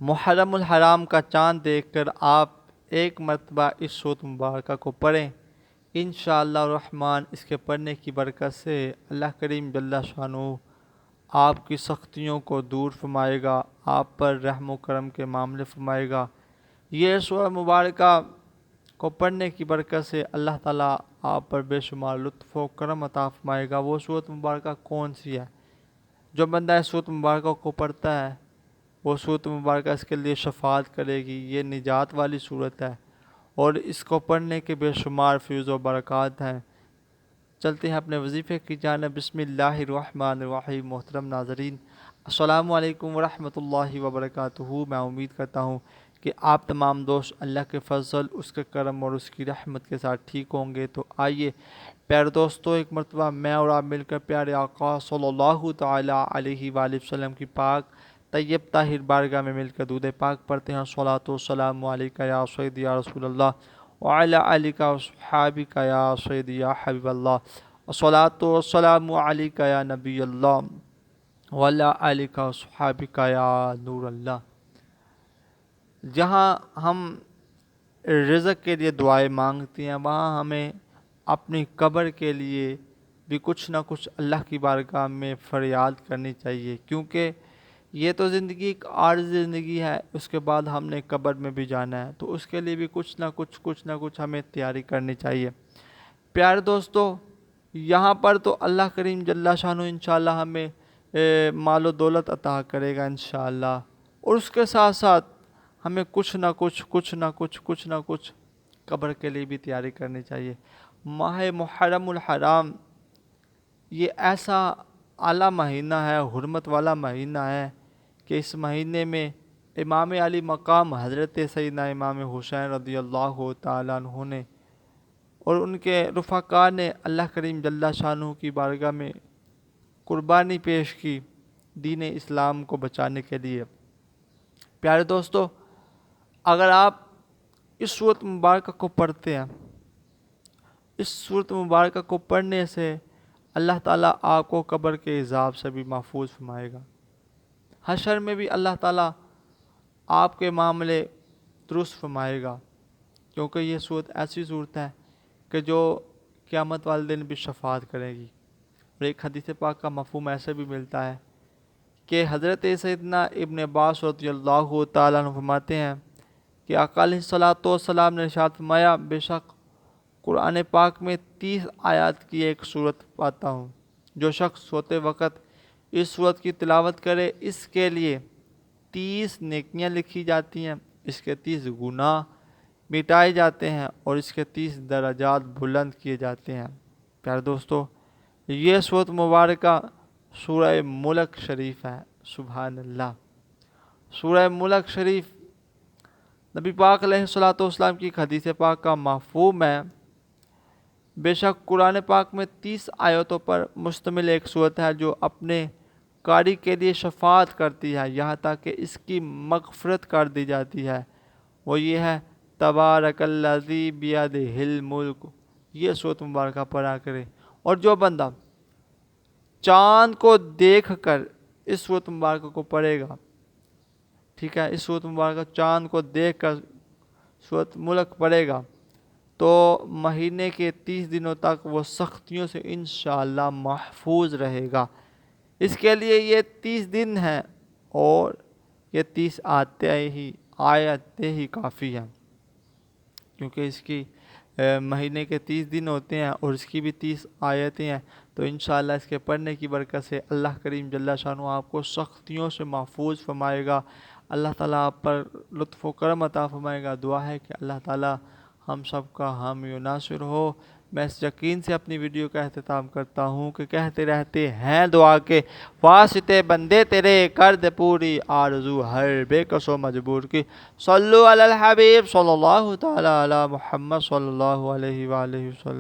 محرم الحرام کا چاند دیکھ کر آپ ایک مرتبہ اس سورۃ مبارکہ کو پڑھیں، انشاءاللہ الرحمن اس کے پڑھنے کی برکت سے اللہ کریم جل شانہ آپ کی سختیوں کو دور فرمائے گا، آپ پر رحم و کرم کے معاملے فرمائے گا۔ یہ سورہ مبارکہ کو پڑھنے کی برکت سے اللہ تعالیٰ آپ پر بے شمار لطف و کرم عطا فرمائے گا۔ وہ سورۃ مبارکہ کون سی ہے؟ جو بندہ اس سورۃ مبارکہ کو پڑھتا ہے وہ سورۃ مبارکہ اس کے لیے شفاعت کرے گی۔ یہ نجات والی صورت ہے اور اس کو پڑھنے کے بے شمار فیض و برکات ہیں۔ چلتے ہیں اپنے وظیفے کی جانب۔ بسم اللہ الرحمن الرحیم۔ محترم ناظرین، السلام علیکم ورحمۃ اللہ وبرکاتہ۔ میں امید کرتا ہوں کہ آپ تمام دوست اللہ کے فضل، اس کے کرم اور اس کی رحمت کے ساتھ ٹھیک ہوں گے۔ تو آئیے پیارے دوستو، ایک مرتبہ میں اور آپ مل کر پیارے آقا صلی اللہ تعالی علیہ وآلہ وسلم کی پاک طیب طاہر بارگاہ میں مل کر درود پاک پڑھتے ہیں۔ صلاۃ والسلام علیکہ یا سیدی یا رسول اللہ وعلی آلکہ وصحابکہ یا سیدی یا حبیب اللہ، صلاۃ والسلام علیکہ یا نبی اللہ وعلی آلکہ وصحابکہ یا نور اللہ۔ جہاں ہم رزق کے لیے دعائیں مانگتے ہیں، وہاں ہمیں اپنی قبر کے لیے بھی کچھ نہ کچھ اللہ کی بارگاہ میں فریاد کرنی چاہیے، کیونکہ یہ تو زندگی ایک عارضی زندگی ہے، اس کے بعد ہم نے قبر میں بھی جانا ہے، تو اس کے لیے بھی کچھ نہ کچھ ہمیں تیاری کرنی چاہیے۔ پیارے دوستو، یہاں پر تو اللہ کریم جل شانہ انشاءاللہ ہمیں مال و دولت عطا کرے گا انشاءاللہ، اور اس کے ساتھ ساتھ ہمیں کچھ نہ کچھ قبر کے لیے بھی تیاری کرنی چاہیے۔ ماہ محرم الحرام یہ ایسا اعلیٰ مہینہ ہے، حرمت والا مہینہ ہے کہ اس مہینے میں امام علی مقام حضرت سیدنا امام حسین رضی اللہ تعالیٰ عنہ نے اور ان کے رفقاء نے اللہ کریم جل شانہ کی بارگاہ میں قربانی پیش کی دین اسلام کو بچانے کے لیے۔ پیارے دوستو، اگر آپ اس سورۃ مبارکہ کو پڑھتے ہیں، اس سورۃ مبارکہ کو پڑھنے سے اللہ تعالیٰ آپ کو قبر کے عذاب سے بھی محفوظ فرمائے گا، حشر میں بھی اللہ تعالیٰ آپ کے معاملے درست فرمائے گا، کیونکہ یہ صورت ایسی صورت ہے کہ جو قیامت والے دن بھی شفاعت کرے گی۔ اور ایک حدیث پاک کا مفہوم ایسے بھی ملتا ہے کہ حضرت سیدنا ابن عباس رضی اللہ تعالیٰ عنہ فرماتے ہیں کہ آقا علیہ الصلوۃ والسلام نے ارشاد فرمایا، بے شک قرآن پاک میں 30 آیات کی ایک سورت پاتا ہوں، جو شخص سوتے وقت اس سورت کی تلاوت کرے اس کے لیے 30 نیکیاں لکھی جاتی ہیں، اس کے 30 گناہ مٹائے جاتے ہیں اور اس کے 30 درجات بلند کیے جاتے ہیں۔ پیارے دوستو، یہ سورت مبارکہ سورہ ملک شریف ہے۔ سبحان اللہ۔ سورہ ملک شریف نبی پاک علیہ الصلوۃ والسلام کی ایک حدیث پاک کا مفہوم ہے۔ بے شک قرآن پاک میں 30 آیتوں پر مشتمل ایک سورت ہے جو اپنے قاری کے لیے شفاعت کرتی ہے، یہاں تک کہ اس کی مغفرت کر دی جاتی ہے۔ وہ یہ ہے، تبارک الذی بیدہ الملک۔ یہ سورت مبارکہ پڑھا کرے، اور جو بندہ چاند کو دیکھ کر اس سورت مبارکہ کو پڑھے گا، ٹھیک ہے، اس سورت مبارکہ چاند کو دیکھ کر سورت ملک پڑھے گا تو مہینے کے 30 دنوں تک وہ سختیوں سے انشاءاللہ محفوظ رہے گا۔ اس کے لیے یہ 30 دن ہیں اور یہ 30 آیتیں ہی کافی ہیں، کیونکہ اس کی مہینے کے 30 دن ہوتے ہیں اور اس کی بھی 30 آیتیں ہیں، تو انشاءاللہ اس کے پڑھنے کی برکت سے اللہ کریم جل شانہ آپ کو سختیوں سے محفوظ فرمائے گا، اللہ تعالیٰ آپ پر لطف و کرم عطا فرمائے گا۔ دعا ہے کہ اللہ تعالیٰ ہم سب کا حامی و ناصر ہو۔ میں اس یقین سے اپنی ویڈیو کا اختتام کرتا ہوں کہ کہتے رہتے ہیں دعا کے واسطے بندے تیرے، کر دے پوری آرزو ہر بے کس و مجبور کی۔ صلو علی الحبیب صلی اللہ تعالی علی محمد صلی اللہ علیہ وآلہ وسلم۔